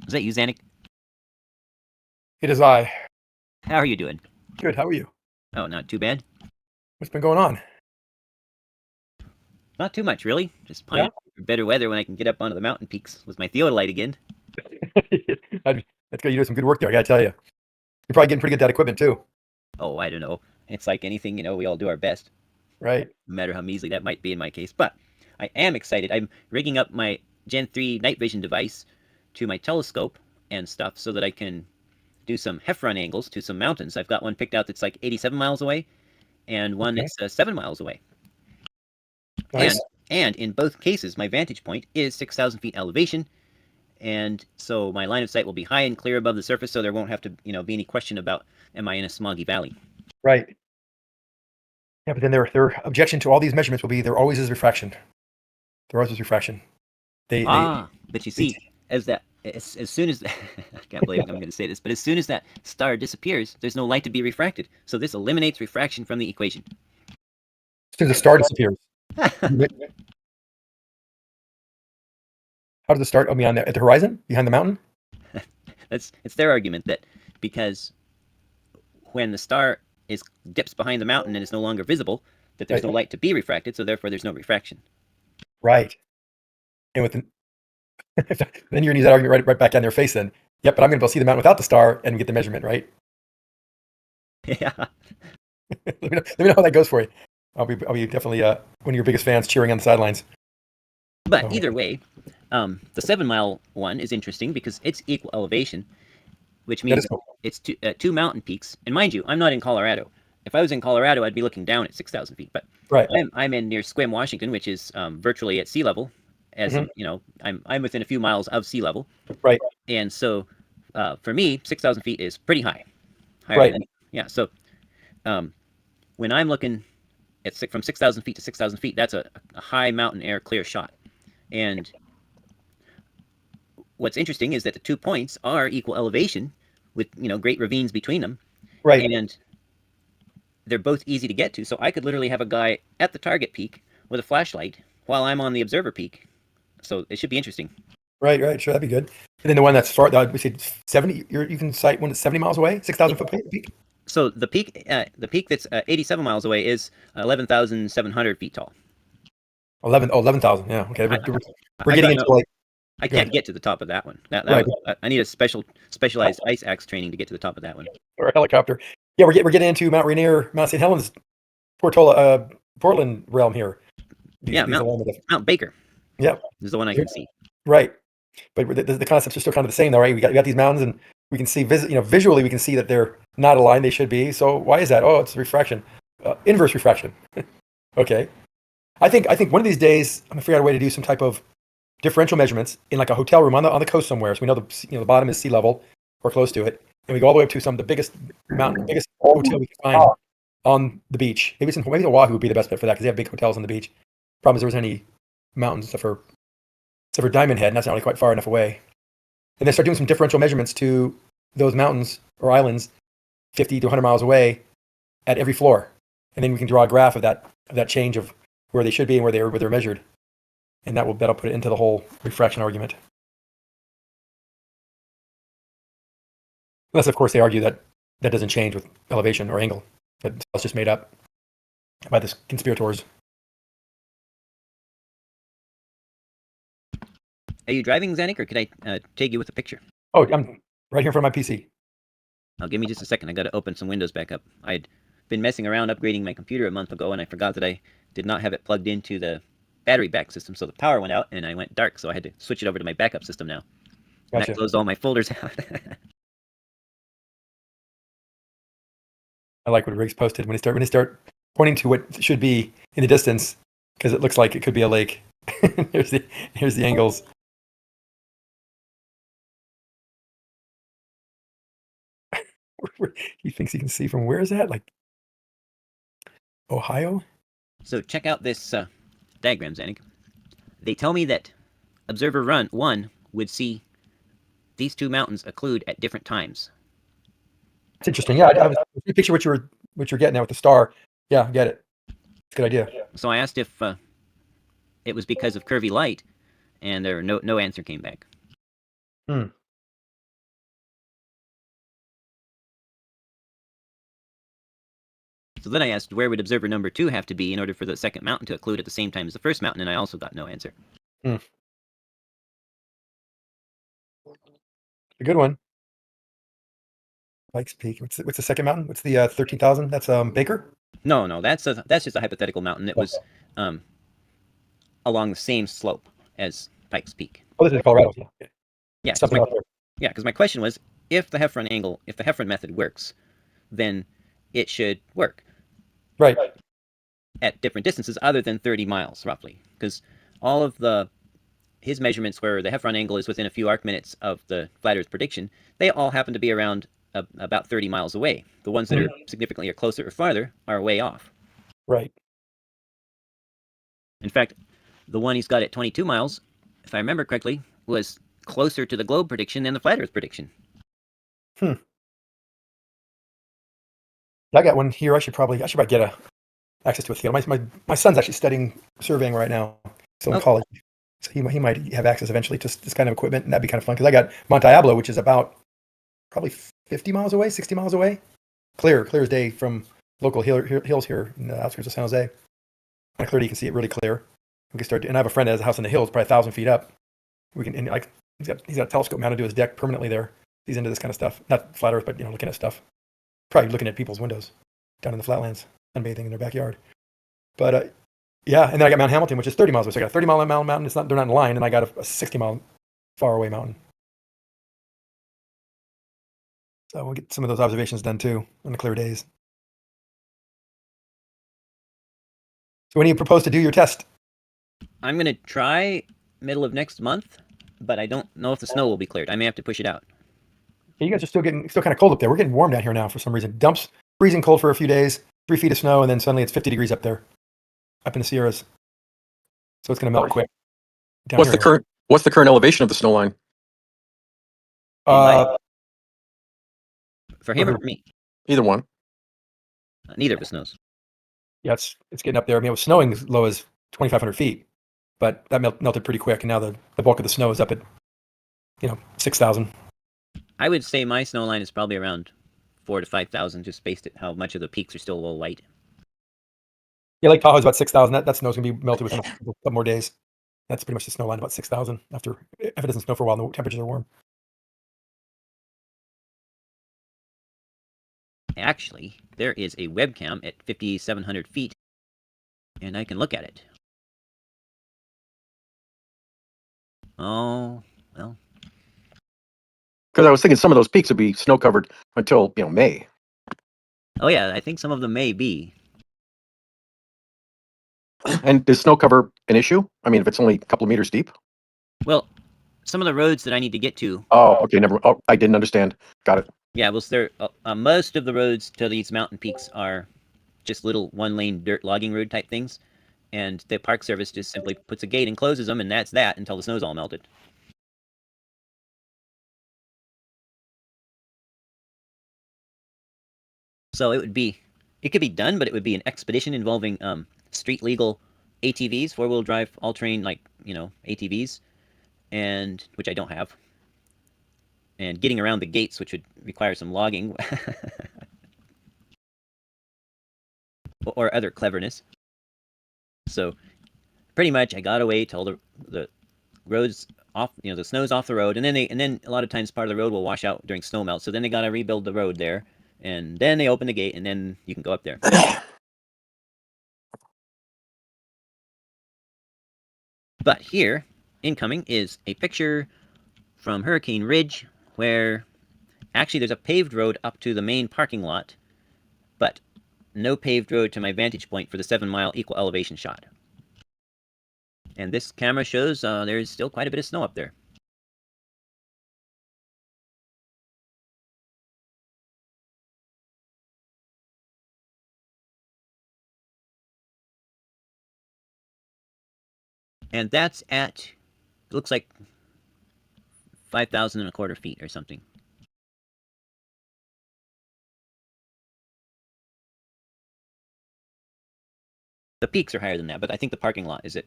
Is that you, Zanick? It is I. How are you doing? Good. How are you? Oh, not too bad. What's been going on? Not too much, really. Just Yeah. pining for better weather when I can get up onto the mountain peaks with my Theodolite again. That's good. You do some good work there. I gotta tell you. You're probably getting pretty good at that equipment too. Oh, I don't know. It's like anything, we all do our best, Right. no matter how measly that might be in my case. But I am excited. I'm rigging up my Gen 3 night vision device to my telescope and stuff so that I can do some Heffron angles to some mountains. I've got one picked out that's like 87 miles away and one Okay. that's 7 miles away. Nice. And in both cases, my vantage point is 6,000 feet elevation, and so my line of sight will be high and clear above the surface, so there won't have to, be any question about am I in a smoggy valley. Right. Yeah, but then their objection to all these measurements will be there always is refraction. There always is refraction. But you see, as soon as I can't believe I'm going to say this, but as soon as that star disappears, there's no light to be refracted. So this eliminates refraction from the equation. as soon as the star disappears. How does it start? I mean, at the horizon, behind the mountain. It's their argument that because when the star dips behind the mountain and is no longer visible, that there's no light to be refracted, so therefore there's no refraction. Right. And with then you're gonna use that argument right back in their face. Then, yep. But I'm gonna be able to see the mountain without the star and get the measurement right. Yeah. let me know how that goes for you. I'll be definitely one of your biggest fans cheering on the sidelines. But either way, the 7 mile one is interesting because it's equal elevation, which means cool. It's two mountain peaks. And mind you, I'm not in Colorado. If I was in Colorado, I'd be looking down at 6,000 feet. But right. I'm in near Sequim, Washington, which is virtually at sea level. As I'm within a few miles of sea level. Right. And so, for me, 6,000 feet is pretty high. Right. So, when I'm looking at from 6,000 feet to 6,000 feet, that's a high mountain air clear shot. And what's interesting is that the 2 points are equal elevation with, great ravines between them. Right. And they're both easy to get to. So I could literally have a guy at the target peak with a flashlight while I'm on the observer peak. So it should be interesting. Right. Sure, that'd be good. And then the one that's far, we said 70. You can sight one that's 70 miles away, 6,000 foot peak. So the peak that's 87 miles away is 11,700 feet tall. 11,000. Yeah. Okay. We're getting into like. I can't get to the top of that one. I need a specialized ice axe training to get to the top of that one. Or a helicopter. Yeah, we're getting into Mount Rainier, Mount St. Helens, Portland realm here. Mount Baker. Yep. Is the one I can see. Right. But the concepts are still kind of the same, though, right? We got these mountains, and we can see visually we can see that they're not aligned. They should be. So why is that? Oh, it's refraction, inverse refraction. Okay. I think one of these days I'm gonna figure out a way to do some type of differential measurements in like a hotel room on the coast somewhere. So we know the bottom is sea level or close to it, and we go all the way up to some of the biggest hotel we can find on the beach. Maybe Oahu would be the best bet for that because they have big hotels on the beach. Problem is there wasn't any mountains except for Diamond Head, and that's not really quite far enough away. And then start doing some differential measurements to those mountains or islands 50 to 100 miles away at every floor. And then we can draw a graph of that change of where they should be and where they're measured. And that'll put it into the whole refraction argument. Unless, of course, they argue that doesn't change with elevation or angle. That's just made up by the conspirators. Are you driving, Zanick, or could I take you with a picture? Oh, I'm right here in front of my PC. Give me just a second. I got to open some windows back up. I'd been messing around upgrading my computer a month ago, and I forgot that I did not have it plugged into the battery back system, so the power went out, and I went dark, so I had to switch it over to my backup system now. Gotcha. And that closed all my folders out. I like what Riggs posted when they start pointing to what should be in the distance because it looks like it could be a lake. here's the angles. He thinks he can see from where is that? Like Ohio? So check out this diagram, Zanick. They tell me that observer 1 would see these two mountains occlude at different times. It's interesting. Yeah, I was picture what you're getting at with the star. Yeah, I get it. It's a good idea. So I asked if it was because of curvy light, and no answer came back. So then I asked, where would observer number 2 have to be in order for the second mountain to occlude at the same time as the first mountain, and I also got no answer. A good one. Pikes Peak. What's the second mountain? What's the 13,000? That's Baker. No, that's just a hypothetical mountain that was along the same slope as Pikes Peak. Oh, this is Colorado. Yeah. Yeah, Something out there. Yeah, because my question was, if the Heffron method works, then it should work Right. at different distances other than 30 miles, roughly. Because all of his measurements where the Heffron angle is within a few arc minutes of the flat Earth prediction, they all happen to be around about 30 miles away. The ones that are significantly or closer or farther are way off. Right. In fact, the one he's got at 22 miles, if I remember correctly, was closer to the globe prediction than the flat Earth prediction. I got one here. I should probably get access to a field. My son's actually studying surveying right now, so in college. So he might have access eventually to this kind of equipment, and that'd be kind of fun because I got Monte Diablo, which is about probably 50 miles away, 60 miles away, clear as day from local hills here in the outskirts of San Jose. And clearly, you can see it really clear. We can start, and I have a friend that has a house in the hills, probably 1,000 feet up. We can, and like, he's got a telescope mounted to his deck permanently there. He's into this kind of stuff, not flat Earth, but looking at stuff. Probably looking at people's windows down in the flatlands, sunbathing in their backyard. But yeah, and then I got Mount Hamilton, which is 30 miles away. So I got a 30-mile mountain. They're not in line, and I got a 60-mile far away mountain. So we'll get some of those observations done too on the clear days. So when do you propose to do your test? I'm going to try middle of next month, but I don't know if the snow will be cleared. I may have to push it out. Yeah, you guys are still kind of cold up there. We're getting warm down here now for some reason. Dumps freezing cold for a few days, 3 feet of snow, and then suddenly it's 50 degrees up there, up in the Sierras. So it's going to melt quick. What's the current elevation of the snow line? For him or for me? Either one. Neither of us knows. Yeah, it's getting up there. I mean, it was snowing as low as 2,500 feet, but that melted pretty quick, and now the bulk of the snow is up at 6,000. I would say my snow line is probably around 4,000 to 5,000, just based at how much of the peaks are still a little light. Yeah, Lake Tahoe's about 6,000. That snow's going to be melted within a couple more days. That's pretty much the snow line, about 6,000. If it doesn't snow for a while, the temperatures are warm. Actually, there is a webcam at 5,700 feet, and I can look at it. Oh, well. Because I was thinking some of those peaks would be snow covered until May. Oh yeah, I think some of them may be. And is snow cover an issue? I mean, if it's only a couple of meters deep? Well, some of the roads that I need to get to. Oh, okay, I didn't understand. Got it. Yeah, well, most of the roads to these mountain peaks are just little one-lane dirt logging road type things, and the Park Service just simply puts a gate and closes them, and that's that until the snow's all melted. So it could be done, but it would be an expedition involving street legal ATVs, 4-wheel drive, all-terrain, ATVs, and which I don't have, and getting around the gates, which would require some logging or other cleverness. So pretty much I got away till the roads off, the snow's off the road, and then a lot of times part of the road will wash out during snow melt, so then they got to rebuild the road there, and then they open the gate, and then you can go up there. But here, incoming, is a picture from Hurricane Ridge, where actually there's a paved road up to the main parking lot, but no paved road to my vantage point for the 7-mile equal elevation shot. And this camera shows there's still quite a bit of snow up there. And that's at, it looks like 5,025 feet or something. The peaks are higher than that, but I think the parking lot is at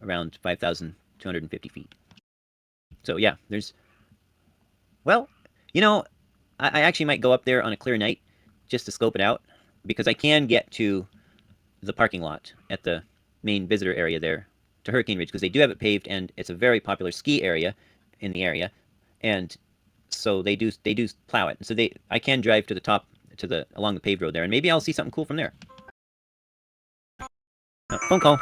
around 5,250 feet. So yeah, I actually might go up there on a clear night just to scope it out, because I can get to the parking lot at the main visitor area there to Hurricane Ridge because they do have it paved and it's a very popular ski area in the area, and so they do plow it. So I can drive to the top along the paved road there, and maybe I'll see something cool from there. Phone call.